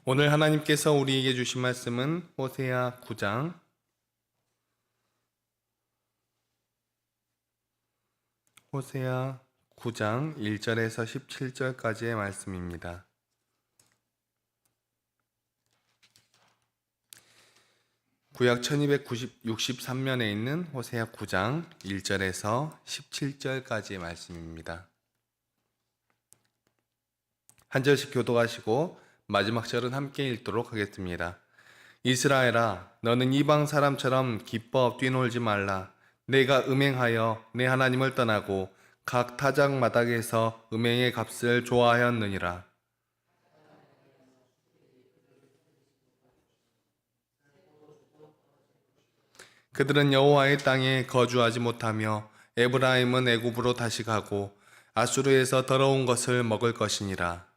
오늘 하나님께서 우리에게 주신 말씀은 호세아 9장 1절에서 17절까지의 말씀입니다. 구약 1263년에 있는 호세아 9장 1절에서 17절까지의 말씀입니다. 한 절씩 교독하시고 마지막 절은 함께 읽도록 하겠습니다. 이스라엘아, 너는 이방 사람처럼 기뻐 뛰놀지 말라. 내가 음행하여 내 하나님을 떠나고 각 타작 마당에서 음행의 값을 좋아하였느니라. 그들은 여호와의 땅에 거주하지 못하며 에브라임은 애굽으로 다시 가고 아수르에서 더러운 것을 먹을 것이니라.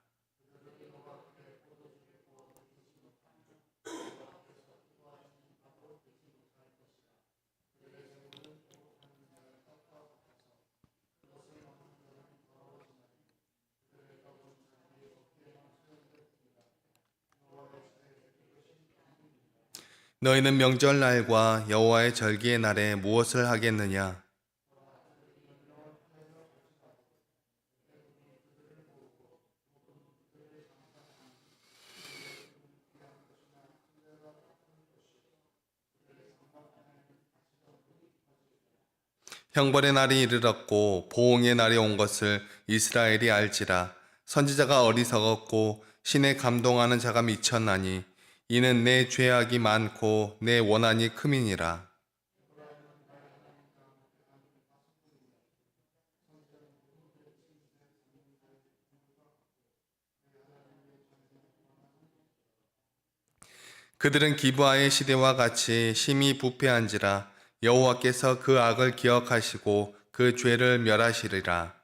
너희는 명절날과 여호와의 절기의 날에 무엇을 하겠느냐? 형벌의 날이 이르렀고 보응의 날이 온 것을 이스라엘이 알지라. 선지자가 어리석었고 신에 감동하는 자가 미쳤나니 이는 내 죄악이 많고 내 원한이 큼이니라. 그들은 기브아의 시대와 같이 심히 부패한지라. 여호와께서 그 악을 기억하시고 그 죄를 멸하시리라.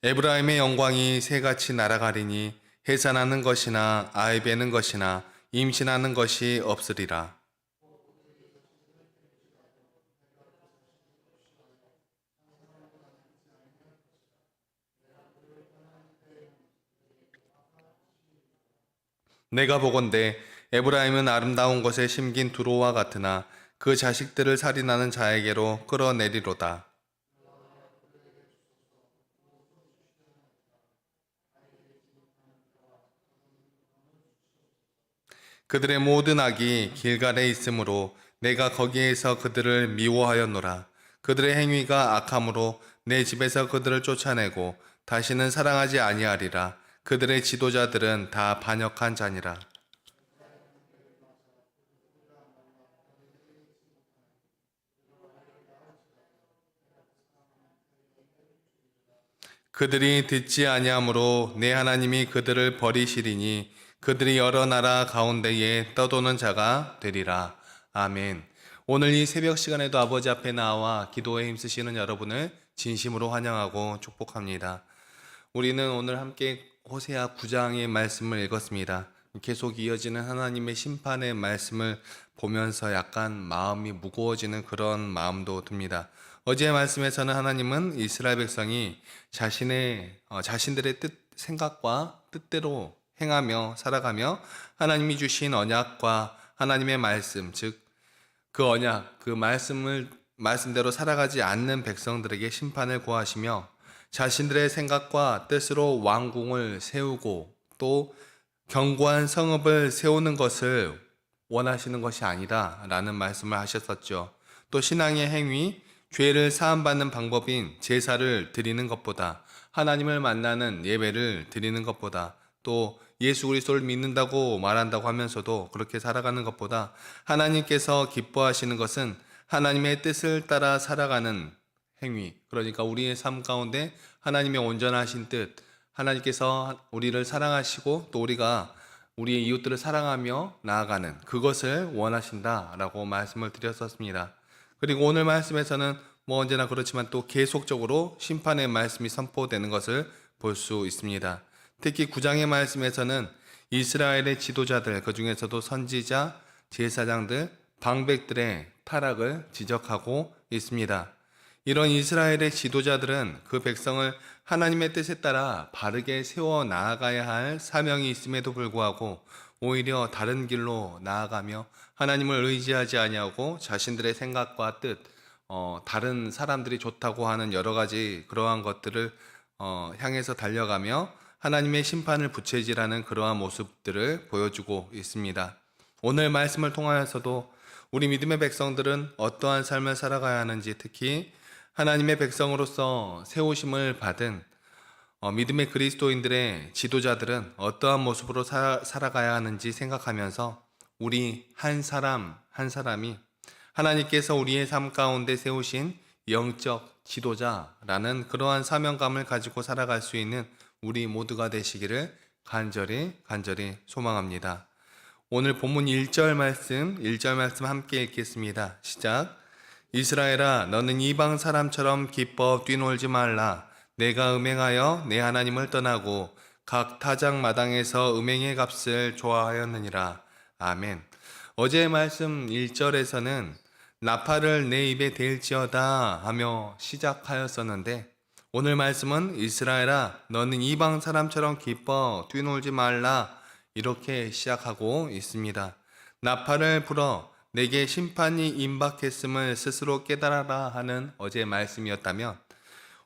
에브라임의 영광이 새같이 날아가리니 해산하는 것이나 아이 베는 것이나 임신하는 것이 없으리라. 내가 보건대 에브라임은 아름다운 것에 심긴 두로와 같으나 그 자식들을 살인하는 자에게로 끌어내리로다. 그들의 모든 악이 길갈에 있으므로 내가 거기에서 그들을 미워하였노라. 그들의 행위가 악함으로 내 집에서 그들을 쫓아내고 다시는 사랑하지 아니하리라. 그들의 지도자들은 다 반역한 자니라. 그들이 듣지 아니하므로 내 하나님이 그들을 버리시리니 그들이 여러 나라 가운데에 떠도는 자가 되리라. 아멘. 오늘 이 새벽 시간에도 아버지 앞에 나와 기도에 힘쓰시는 여러분을 진심으로 환영하고 축복합니다. 우리는 오늘 함께 호세아 9장의 말씀을 읽었습니다. 계속 이어지는 하나님의 심판의 말씀을 보면서 약간 마음이 무거워지는 그런 마음도 듭니다. 어제의 말씀에서는 하나님은 이스라엘 백성이 자신들의 생각과 뜻대로 행하며 살아가며 하나님이 주신 언약과 하나님의 말씀, 즉 그 언약, 그 말씀대로 살아가지 않는 백성들에게 심판을 고하시며 자신들의 생각과 뜻으로 왕궁을 세우고 또 견고한 성읍을 세우는 것을 원하시는 것이 아니다 라는 말씀을 하셨었죠. 또 신앙의 행위, 죄를 사함받는 방법인 제사를 드리는 것보다 하나님을 만나는 예배를 드리는 것보다 또 예수 그리스도를 믿는다고 말한다고 하면서도 그렇게 살아가는 것보다 하나님께서 기뻐하시는 것은 하나님의 뜻을 따라 살아가는 행위, 그러니까 우리의 삶 가운데 하나님의 온전하신 뜻, 하나님께서 우리를 사랑하시고 또 우리가 우리의 이웃들을 사랑하며 나아가는 그것을 원하신다라고 말씀을 드렸었습니다. 그리고 오늘 말씀에서는 뭐 언제나 그렇지만 또 계속적으로 심판의 말씀이 선포되는 것을 볼 수 있습니다. 특히 9장의 말씀에서는 이스라엘의 지도자들, 그 중에서도 선지자, 제사장들, 방백들의 타락을 지적하고 있습니다. 이런 이스라엘의 지도자들은 그 백성을 하나님의 뜻에 따라 바르게 세워 나아가야 할 사명이 있음에도 불구하고 오히려 다른 길로 나아가며 하나님을 의지하지 아니하고 자신들의 생각과 뜻, 다른 사람들이 좋다고 하는 여러 가지 그러한 것들을 향해서 달려가며 하나님의 심판을 부채질하는 그러한 모습들을 보여주고 있습니다. 오늘 말씀을 통하여서도 우리 믿음의 백성들은 어떠한 삶을 살아가야 하는지, 특히 하나님의 백성으로서 세우심을 받은 믿음의 그리스도인들의 지도자들은 어떠한 모습으로 살아가야 하는지 생각하면서 우리 한 사람 한 사람이 하나님께서 우리의 삶 가운데 세우신 영적 지도자라는 그러한 사명감을 가지고 살아갈 수 있는 우리 모두가 되시기를 간절히 소망합니다. 오늘 본문 1절 말씀 함께 읽겠습니다. 시작. 이스라엘아, 너는 이방 사람처럼 기뻐 뛰놀지 말라. 내가 음행하여 내 하나님을 떠나고 각 타작 마당에서 음행의 값을 좋아하였느니라. 아멘. 어제의 말씀 1절에서는 나팔을 내 입에 댈지어다 하며 시작하였었는데, 오늘 말씀은 이스라엘아, 너는 이방 사람처럼 기뻐 뛰놀지 말라, 이렇게 시작하고 있습니다. 나팔을 불어 내게 심판이 임박했음을 스스로 깨달아라 하는 어제의 말씀이었다면,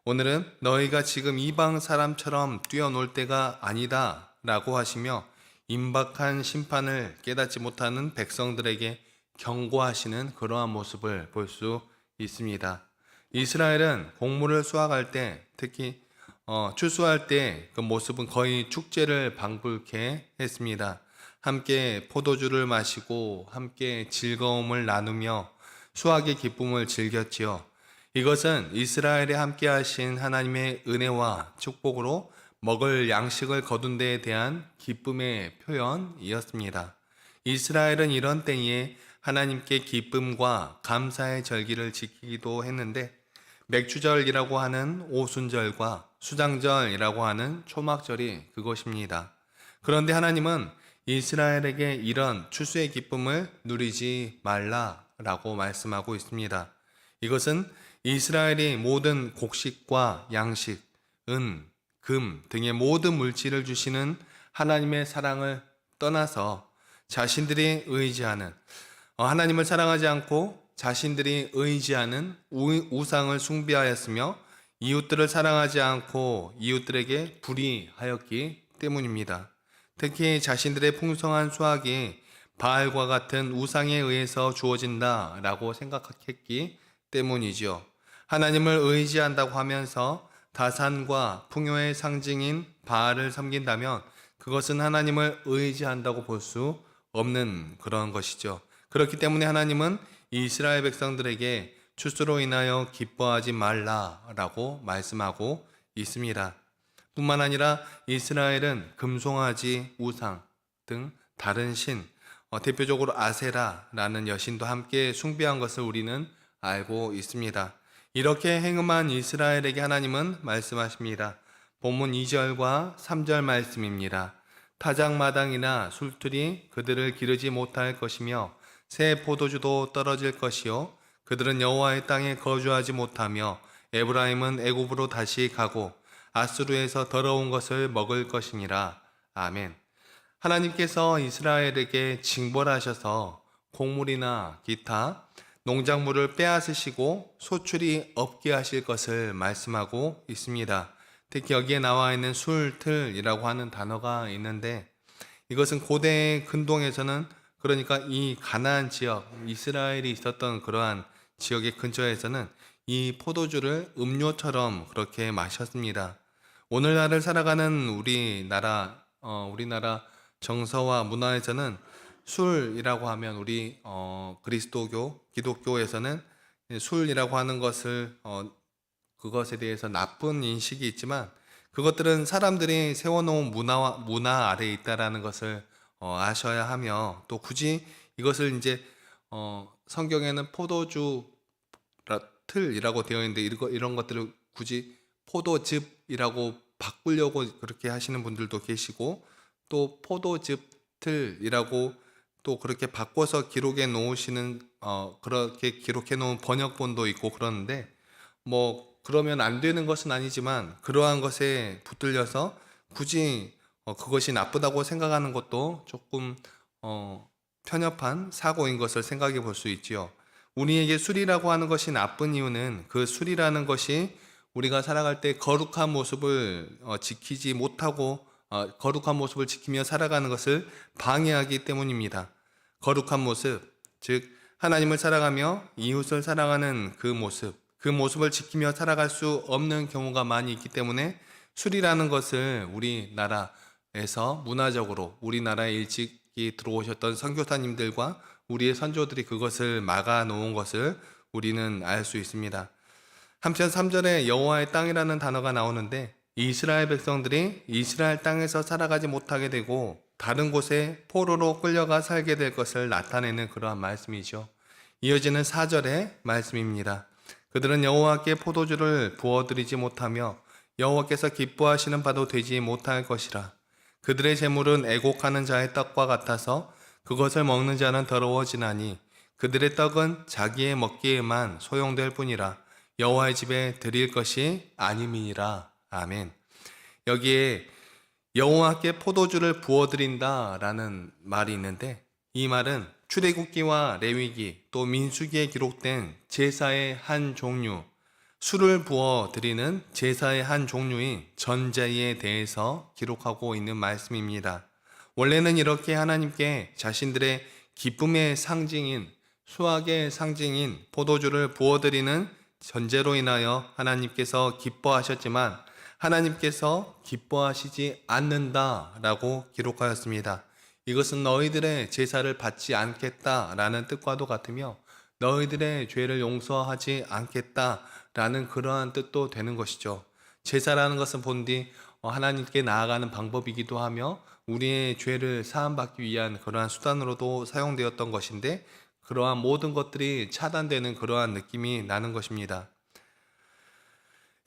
오늘은 너희가 지금 이방 사람처럼 뛰어놀 때가 아니다 라고 하시며 임박한 심판을 깨닫지 못하는 백성들에게 경고하시는 그러한 모습을 볼 수 있습니다. 이스라엘은 곡물을 수확할 때, 특히 추수할 때 그 모습은 거의 축제를 방불케 했습니다. 함께 포도주를 마시고 함께 즐거움을 나누며 수확의 기쁨을 즐겼지요. 이것은 이스라엘에 함께 하신 하나님의 은혜와 축복으로 먹을 양식을 거둔 데에 대한 기쁨의 표현이었습니다. 이스라엘은 이런 때에 하나님께 기쁨과 감사의 절기를 지키기도 했는데, 맥주절이라고 하는 오순절과 수장절이라고 하는 초막절이 그것입니다. 그런데 하나님은 이스라엘에게 이런 추수의 기쁨을 누리지 말라라고 말씀하고 있습니다. 이것은 이스라엘이 모든 곡식과 양식, 은, 금 등의 모든 물질을 주시는 하나님의 사랑을 떠나서 자신들이 의지하는, 하나님을 사랑하지 않고 자신들이 의지하는 우상을 숭배하였으며 이웃들을 사랑하지 않고 이웃들에게 불의하였기 때문입니다. 특히 자신들의 풍성한 수확이 바알과 같은 우상에 의해서 주어진다라고 생각했기 때문이지요. 하나님을 의지한다고 하면서 다산과 풍요의 상징인 바알을 섬긴다면 그것은 하나님을 의지한다고 볼 수 없는 그런 것이죠. 그렇기 때문에 하나님은 이스라엘 백성들에게 추수로 인하여 기뻐하지 말라라고 말씀하고 있습니다. 뿐만 아니라 이스라엘은 금송아지, 우상 등 다른 신, 대표적으로 아세라라는 여신도 함께 숭배한 것을 우리는 알고 있습니다. 이렇게 행음한 이스라엘에게 하나님은 말씀하십니다. 본문 2절과 3절 말씀입니다. 타작마당이나 술틀이 그들을 기르지 못할 것이며 새 포도주도 떨어질 것이요 그들은 여호와의 땅에 거주하지 못하며 에브라임은 애굽으로 다시 가고 아수르에서 더러운 것을 먹을 것이니라. 아멘. 하나님께서 이스라엘에게 징벌하셔서 곡물이나 기타 농작물을 빼앗으시고 소출이 없게 하실 것을 말씀하고 있습니다. 특히 여기에 나와 있는 술틀이라고 하는 단어가 있는데, 이것은 고대의 근동에서는, 그러니까 이 가나안 지역, 이스라엘이 있었던 그러한 지역의 근처에서는 이 포도주를 음료처럼 그렇게 마셨습니다. 오늘날을 살아가는 우리나라 정서와 문화에서는 술이라고 하면 우리 그리스도교, 기독교에서는 술이라고 하는 것을 그것에 대해서 나쁜 인식이 있지만, 그것들은 사람들이 세워놓은 문화 아래에 있다라는 것을 아셔야 하며, 또 굳이 이것을 이제 성경에는 포도주 포도즙틀이라고 되어 있는데 이런 것들을 굳이 포도즙이라고 바꾸려고 그렇게 하시는 분들도 계시고, 또 포도즙틀이라고 또 그렇게 바꿔서 기록해 놓으시는 그렇게 기록해 놓은 번역본도 있고 그러는데, 뭐 그러면 안 되는 것은 아니지만 그러한 것에 붙들려서 굳이 그것이 나쁘다고 생각하는 것도 조금 편협한 사고인 것을 생각해 볼 수 있지요. 우리에게 술이라고 하는 것이 나쁜 이유는 그 술이라는 것이 우리가 살아갈 때 거룩한 모습을 지키지 못하고 거룩한 모습을 지키며 살아가는 것을 방해하기 때문입니다. 거룩한 모습, 즉 하나님을 사랑하며 이웃을 사랑하는 그 모습을 지키며 살아갈 수 없는 경우가 많이 있기 때문에 술이라는 것을 우리나라에서 문화적으로 우리나라에 일찍이 들어오셨던 선교사님들과 우리의 선조들이 그것을 막아 놓은 것을 우리는 알 수 있습니다. 한편 3절에 여호와의 땅이라는 단어가 나오는데, 이스라엘 백성들이 이스라엘 땅에서 살아가지 못하게 되고 다른 곳에 포로로 끌려가 살게 될 것을 나타내는 그러한 말씀이죠. 이어지는 4절의 말씀입니다. 그들은 여호와께 포도주를 부어드리지 못하며 여호와께서 기뻐하시는 바도 되지 못할 것이라. 그들의 재물은 애곡하는 자의 떡과 같아서 그것을 먹는 자는 더러워지나니 그들의 떡은 자기의 먹기에만 소용될 뿐이라. 여호와의 집에 드릴 것이 아님이니라. 아멘. 여기에 여호와께 포도주를 부어드린다 라는 말이 있는데, 이 말은 출애굽기와 레위기 또 민수기에 기록된 제사의 한 종류, 술을 부어드리는 제사의 한 종류인 전제에 대해서 기록하고 있는 말씀입니다. 원래는 이렇게 하나님께 자신들의 기쁨의 상징인, 수확의 상징인 포도주를 부어드리는 전제로 인하여 하나님께서 기뻐하셨지만 하나님께서 기뻐하시지 않는다라고 기록하였습니다. 이것은 너희들의 제사를 받지 않겠다라는 뜻과도 같으며 너희들의 죄를 용서하지 않겠다라는 그러한 뜻도 되는 것이죠. 제사라는 것은 본디 하나님께 나아가는 방법이기도 하며 우리의 죄를 사함받기 위한 그러한 수단으로도 사용되었던 것인데, 그러한 모든 것들이 차단되는 그러한 느낌이 나는 것입니다.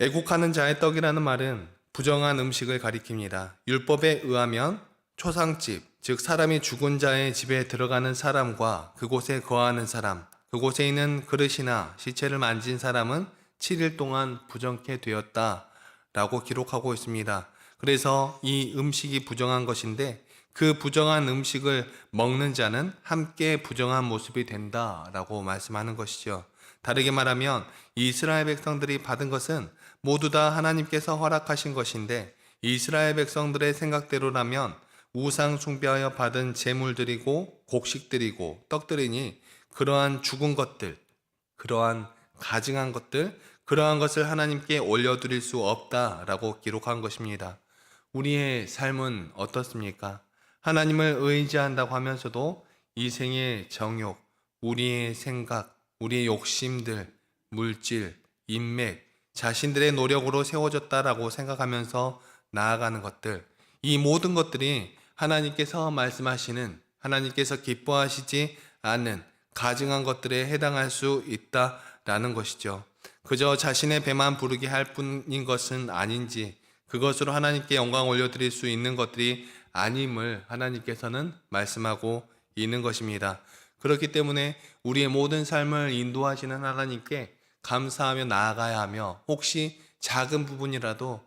애국하는 자의 떡이라는 말은 부정한 음식을 가리킵니다. 율법에 의하면 초상집, 즉 사람이 죽은 자의 집에 들어가는 사람과 그곳에 거하는 사람, 그곳에 있는 그릇이나 시체를 만진 사람은 7일 동안 부정케 되었다라고 기록하고 있습니다. 그래서 이 음식이 부정한 것인데, 그 부정한 음식을 먹는 자는 함께 부정한 모습이 된다라고 말씀하는 것이죠. 다르게 말하면 이스라엘 백성들이 받은 것은 모두 다 하나님께서 허락하신 것인데, 이스라엘 백성들의 생각대로라면 우상 숭배하여 받은 제물들이고 곡식들이고 떡들이니 그러한 죽은 것들, 그러한 가증한 것들, 그러한 것을 하나님께 올려드릴 수 없다라고 기록한 것입니다. 우리의 삶은 어떻습니까? 하나님을 의지한다고 하면서도 이 생의 정욕, 우리의 생각, 우리의 욕심들, 물질, 인맥, 자신들의 노력으로 세워졌다라고 생각하면서 나아가는 것들, 이 모든 것들이 하나님께서 말씀하시는, 하나님께서 기뻐하시지 않는 가증한 것들에 해당할 수 있다라는 것이죠. 그저 자신의 배만 부르게 할 뿐인 것은 아닌지, 그것으로 하나님께 영광 올려드릴 수 있는 것들이 아님을 하나님께서는 말씀하고 있는 것입니다. 그렇기 때문에 우리의 모든 삶을 인도하시는 하나님께 감사하며 나아가야 하며, 혹시 작은 부분이라도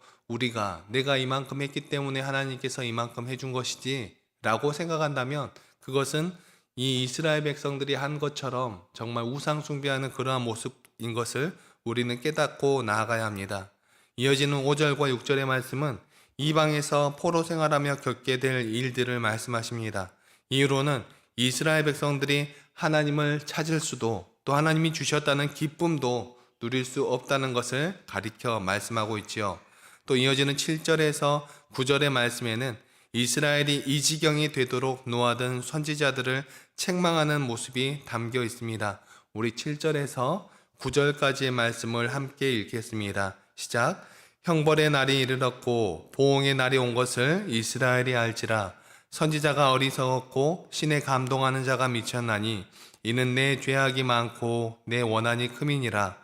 내가 이만큼 했기 때문에 하나님께서 이만큼 해준 것이지 라고 생각한다면, 그것은 이 이스라엘 백성들이 한 것처럼 정말 우상 숭배하는 그러한 모습인 것을 우리는 깨닫고 나아가야 합니다. 이어지는 5절과 6절의 말씀은 이방에서 포로 생활하며 겪게 될 일들을 말씀하십니다. 이유로는 이스라엘 백성들이 하나님을 찾을 수도, 또 하나님이 주셨다는 기쁨도 누릴 수 없다는 것을 가리켜 말씀하고 있지요. 또 이어지는 7절에서 9절의 말씀에는 이스라엘이 이 지경이 되도록 놓아둔 선지자들을 책망하는 모습이 담겨 있습니다. 우리 7절에서 9절까지의 말씀을 함께 읽겠습니다. 시작. 형벌의 날이 이르렀고 보응의 날이 온 것을 이스라엘이 알지라. 선지자가 어리석었고 신에 감동하는 자가 미쳤나니 이는 내 죄악이 많고 내 원한이 크민이라.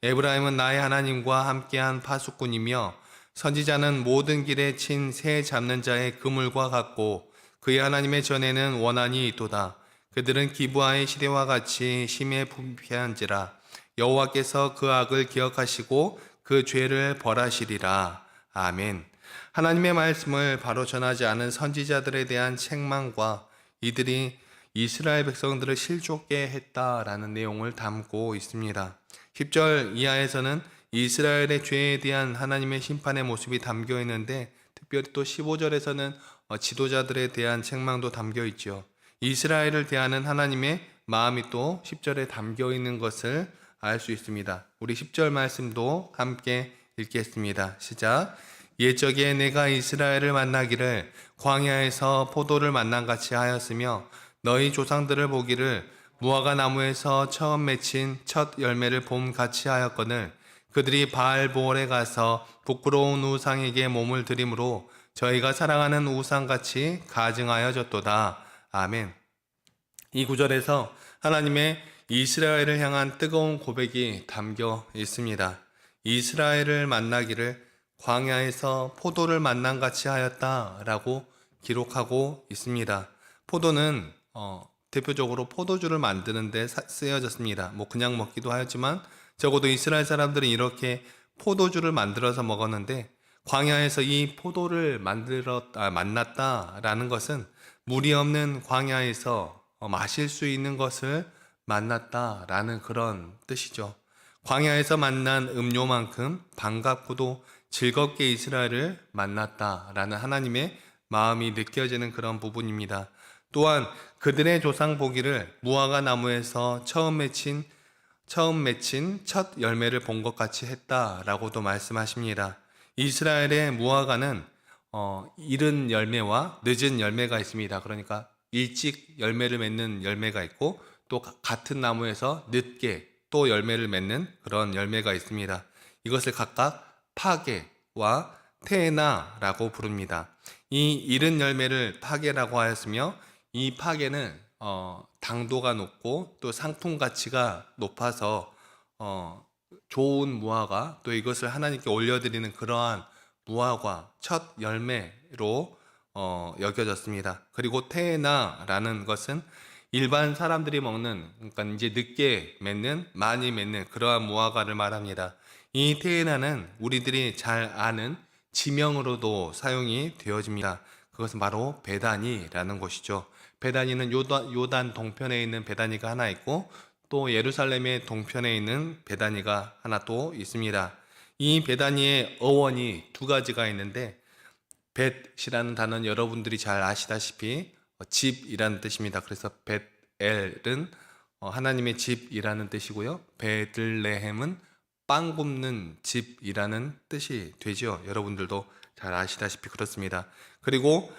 에브라임은 나의 하나님과 함께한 파수꾼이며 선지자는 모든 길에 친 새 잡는 자의 그물과 같고 그의 하나님의 전에는 원한이 있도다. 그들은 기브아의 시대와 같이 심에 부패한지라. 여호와께서 그 악을 기억하시고 그 죄를 벌하시리라. 아멘. 하나님의 말씀을 바로 전하지 않은 선지자들에 대한 책망과 이들이 이스라엘 백성들을 실족게 했다라는 내용을 담고 있습니다. 10절 이하에서는 이스라엘의 죄에 대한 하나님의 심판의 모습이 담겨 있는데 특별히 또 15절에서는 지도자들에 대한 책망도 담겨 있죠. 이스라엘을 대하는 하나님의 마음이 또 10절에 담겨 있는 것을 알 수 있습니다. 우리 10절 말씀도 함께 읽겠습니다. 시작. 옛적에 내가 이스라엘을 만나기를 광야에서 포도를 만난같이 하였으며 너희 조상들을 보기를 무화과 나무에서 처음 맺힌 첫 열매를 봄같이 하였거늘 그들이 바알보올에 가서 부끄러운 우상에게 몸을 들이므로 저희가 사랑하는 우상같이 가증하여졌도다. 아멘. 이 구절에서 하나님의 이스라엘을 향한 뜨거운 고백이 담겨 있습니다. 이스라엘을 만나기를 광야에서 포도를 만난같이 하였다라고 기록하고 있습니다. 포도는 대표적으로 포도주를 만드는 데 쓰여졌습니다. 그냥 먹기도 하였지만 적어도 이스라엘 사람들은 이렇게 포도주를 만들어서 먹었는데 광야에서 이 포도를 만났다라는 것은 물이 없는 광야에서 마실 수 있는 것을 만났다라는 그런 뜻이죠. 광야에서 만난 음료만큼 반갑고도 즐겁게 이스라엘을 만났다라는 하나님의 마음이 느껴지는 그런 부분입니다. 또한 그들의 조상 보기를 무화과 나무에서 처음 맺힌 첫 열매를 본 것 같이 했다라고도 말씀하십니다. 이스라엘의 무화과는 이른 열매와 늦은 열매가 있습니다. 그러니까 일찍 열매를 맺는 열매가 있고 또 같은 나무에서 늦게 또 열매를 맺는 그런 열매가 있습니다. 이것을 각각 파게와 테에나라고 부릅니다. 이 이른 열매를 파게라고 하였으며 이 파게는 당도가 높고 또 상품 가치가 높아서 좋은 무화과 또 이것을 하나님께 올려드리는 그러한 무화과 첫 열매로 여겨졌습니다. 그리고 테에나라는 것은 일반 사람들이 먹는 그러니까 이제 늦게 맺는 많이 맺는 그러한 무화과를 말합니다. 이 테에나는 우리들이 잘 아는 지명으로도 사용이 되어집니다. 그것은 바로 베다니라는 곳이죠. 베다니는 요단 동편에 있는 베다니가 하나 있고 또 예루살렘의 동편에 있는 베다니가 하나 또 있습니다. 이 베다니의 어원이 두 가지가 있는데 벳이라는 단어는 여러분들이 잘 아시다시피 집이라는 뜻입니다. 그래서 벳엘은 하나님의 집이라는 뜻이고요. 베들레헴은 빵 굽는 집이라는 뜻이 되죠. 여러분들도 잘 아시다시피 그렇습니다. 그리고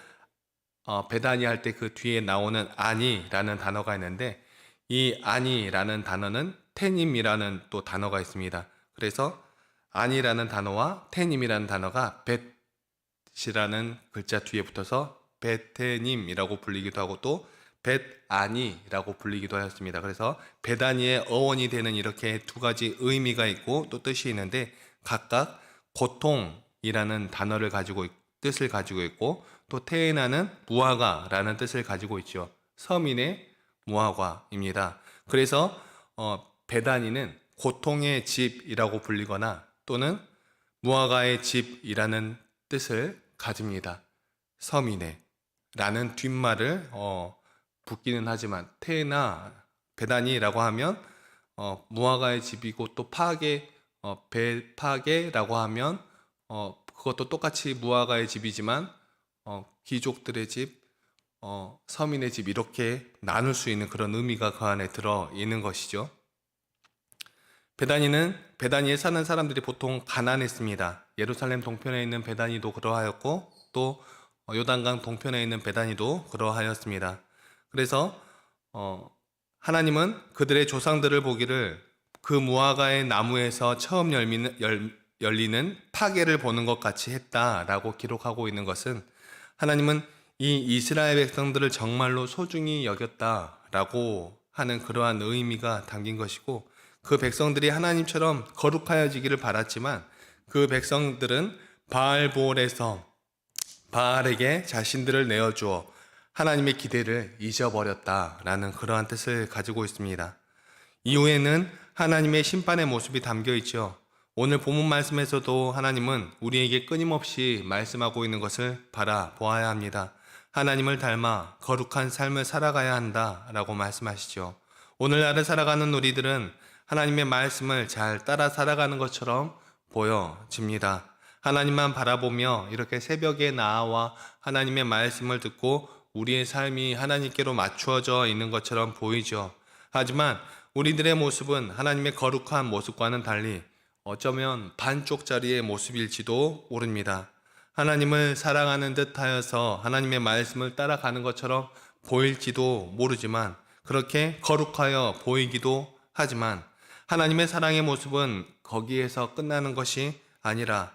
베다니 할 때 그 뒤에 나오는 아니라는 단어가 있는데 이 아니라는 단어는 테님이라는 또 단어가 있습니다. 그래서 아니라는 단어와 테님이라는 단어가 벳이라는 글자 뒤에 붙어서 베테님이라고 불리기도 하고 또 벳아니라고 불리기도 하였습니다. 그래서 베다니의 어원이 되는 이렇게 두 가지 의미가 있고 또 뜻이 있는데 각각 고통이라는 단어를 뜻을 가지고 있고 또 테에나는 무화과라는 뜻을 가지고 있죠. 서민의 무화과입니다. 그래서 베다니는 고통의 집이라고 불리거나 또는 무화과의 집이라는 뜻을 가집니다. 서민의 라는 뒷말을 붙기는 하지만 테에나 베다니라고 하면 무화과의 집이고 또 베파게라고 하면 그것도 똑같이 무화과의 집이지만 귀족들의 집, 서민의 집 이렇게 나눌 수 있는 그런 의미가 그 안에 들어 있는 것이죠. 베다니에 사는 사람들이 보통 가난했습니다. 예루살렘 동편에 있는 베다니도 그러하였고 또 요단강 동편에 있는 베다니도 그러하였습니다. 그래서 하나님은 그들의 조상들을 보기를 그 무화과의 나무에서 처음 열리는 파게를 보는 것 같이 했다라고 기록하고 있는 것은 하나님은 이 이스라엘 백성들을 정말로 소중히 여겼다라고 하는 그러한 의미가 담긴 것이고 그 백성들이 하나님처럼 거룩하여지기를 바랐지만 그 백성들은 바알볼에서 바알에게 자신들을 내어주어 하나님의 기대를 잊어버렸다라는 그러한 뜻을 가지고 있습니다. 이후에는 하나님의 심판의 모습이 담겨 있죠. 오늘 본문 말씀에서도 하나님은 우리에게 끊임없이 말씀하고 있는 것을 바라보아야 합니다. 하나님을 닮아 거룩한 삶을 살아가야 한다라고 말씀하시죠. 오늘날을 살아가는 우리들은 하나님의 말씀을 잘 따라 살아가는 것처럼 보여집니다. 하나님만 바라보며 이렇게 새벽에 나와 하나님의 말씀을 듣고 우리의 삶이 하나님께로 맞추어져 있는 것처럼 보이죠. 하지만 우리들의 모습은 하나님의 거룩한 모습과는 달리 어쩌면 반쪽짜리의 모습일지도 모릅니다. 하나님을 사랑하는 듯 하여서 하나님의 말씀을 따라가는 것처럼 보일지도 모르지만 그렇게 거룩하여 보이기도 하지만 하나님의 사랑의 모습은 거기에서 끝나는 것이 아니라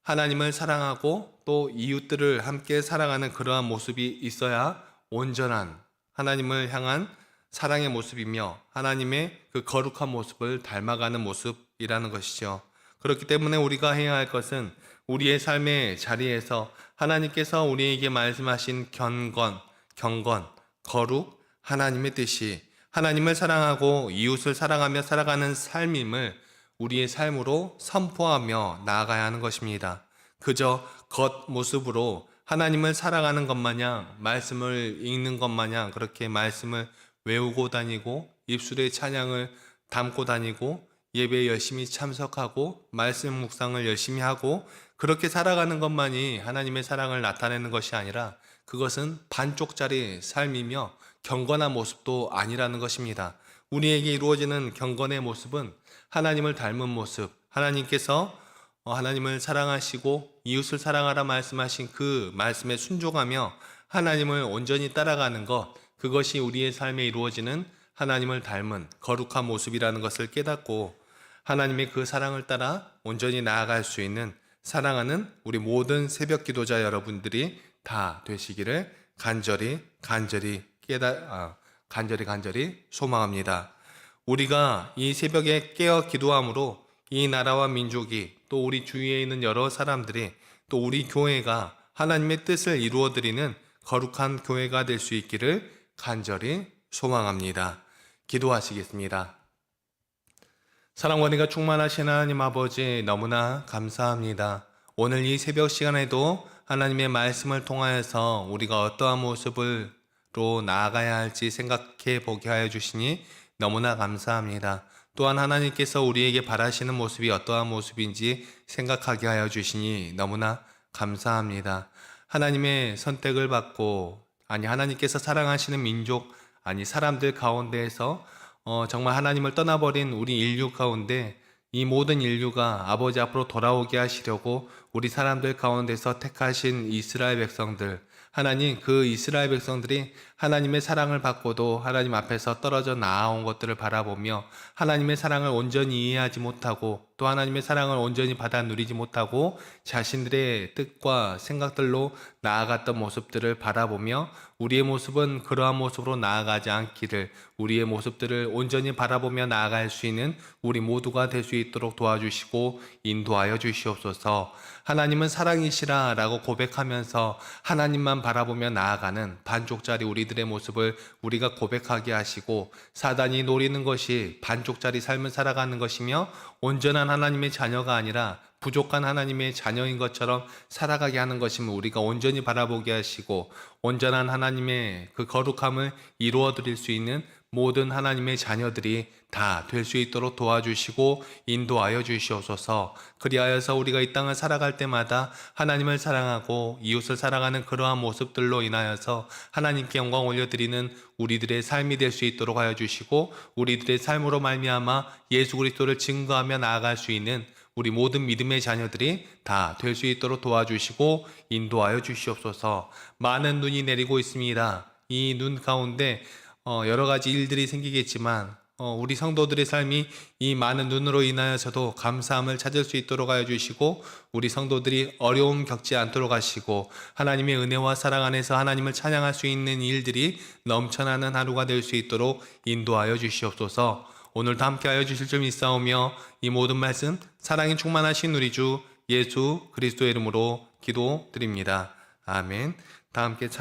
하나님을 사랑하고 또 이웃들을 함께 사랑하는 그러한 모습이 있어야 온전한 하나님을 향한 사랑의 모습이며 하나님의 그 거룩한 모습을 닮아가는 모습이라는 것이죠. 그렇기 때문에 우리가 해야 할 것은 우리의 삶의 자리에서 하나님께서 우리에게 말씀하신 경건, 거룩, 하나님의 뜻이 하나님을 사랑하고 이웃을 사랑하며 살아가는 삶임을 우리의 삶으로 선포하며 나아가야 하는 것입니다. 그저 겉모습으로 하나님을 사랑하는 것 마냥 말씀을 읽는 것 마냥 그렇게 말씀을 외우고 다니고 입술에 찬양을 담고 다니고 예배에 열심히 참석하고 말씀 묵상을 열심히 하고 그렇게 살아가는 것만이 하나님의 사랑을 나타내는 것이 아니라 그것은 반쪽짜리 삶이며 경건한 모습도 아니라는 것입니다. 우리에게 이루어지는 경건의 모습은 하나님을 닮은 모습, 하나님께서 하나님을 사랑하시고 이웃을 사랑하라 말씀하신 그 말씀에 순종하며 하나님을 온전히 따라가는 것, 그것이 우리의 삶에 이루어지는 하나님을 닮은 거룩한 모습이라는 것을 깨닫고 하나님의 그 사랑을 따라 온전히 나아갈 수 있는 사랑하는 우리 모든 새벽 기도자 여러분들이 다 되시기를 간절히 소망합니다. 우리가 이 새벽에 깨어 기도함으로 이 나라와 민족이 또 우리 주위에 있는 여러 사람들이 또 우리 교회가 하나님의 뜻을 이루어드리는 거룩한 교회가 될 수 있기를 간절히 소망합니다. 기도하시겠습니다. 사랑과 은혜가 충만하신 하나님 아버지 너무나 감사합니다. 오늘 이 새벽 시간에도 하나님의 말씀을 통하여서 우리가 어떠한 모습으로 나아가야 할지 생각해 보게 하여 주시니 너무나 감사합니다. 또한 하나님께서 우리에게 바라시는 모습이 어떠한 모습인지 생각하게 하여 주시니 너무나 감사합니다. 하나님의 선택을 받고 하나님께서 사랑하시는 민족 사람들 가운데에서 정말 하나님을 떠나버린 우리 인류 가운데 이 모든 인류가 아버지 앞으로 돌아오게 하시려고 우리 사람들 가운데서 택하신 이스라엘 백성들, 하나님 그 이스라엘 백성들이 하나님의 사랑을 받고도 하나님 앞에서 떨어져 나아온 것들을 바라보며 하나님의 사랑을 온전히 이해하지 못하고 또 하나님의 사랑을 온전히 받아 누리지 못하고 자신들의 뜻과 생각들로 나아갔던 모습들을 바라보며 우리의 모습은 그러한 모습으로 나아가지 않기를 우리의 모습들을 온전히 바라보며 나아갈 수 있는 우리 모두가 될 수 있도록 도와주시고 인도하여 주시옵소서. 하나님은 사랑이시라 라고 고백하면서 하나님만 바라보며 나아가는 반쪽짜리 우리들의 모습을 우리가 고백하게 하시고 사단이 노리는 것이 반쪽짜리 삶을 살아가는 것이며 온전한 하나님의 자녀가 아니라 부족한 하나님의 자녀인 것처럼 살아가게 하는 것임을 우리가 온전히 바라보게 하시고 온전한 하나님의 그 거룩함을 이루어 드릴 수 있는 모든 하나님의 자녀들이 다 될 수 있도록 도와주시고 인도하여 주시옵소서. 그리하여서 우리가 이 땅을 살아갈 때마다 하나님을 사랑하고 이웃을 사랑하는 그러한 모습들로 인하여서 하나님께 영광 올려드리는 우리들의 삶이 될 수 있도록 하여 주시고 우리들의 삶으로 말미암아 예수 그리스도를 증거하며 나아갈 수 있는 우리 모든 믿음의 자녀들이 다 될 수 있도록 도와주시고 인도하여 주시옵소서. 많은 눈이 내리고 있습니다. 이 눈 가운데 여러 가지 일들이 생기겠지만 우리 성도들의 삶이 이 많은 눈으로 인하여서도 감사함을 찾을 수 있도록 하여 주시고 우리 성도들이 어려움 겪지 않도록 하시고 하나님의 은혜와 사랑 안에서 하나님을 찬양할 수 있는 일들이 넘쳐나는 하루가 될 수 있도록 인도하여 주시옵소서. 오늘도 함께하여 주실 점 있사오며 이 모든 말씀 사랑이 충만하신 우리 주 예수 그리스도의 이름으로 기도드립니다. 아멘. 다 함께 찬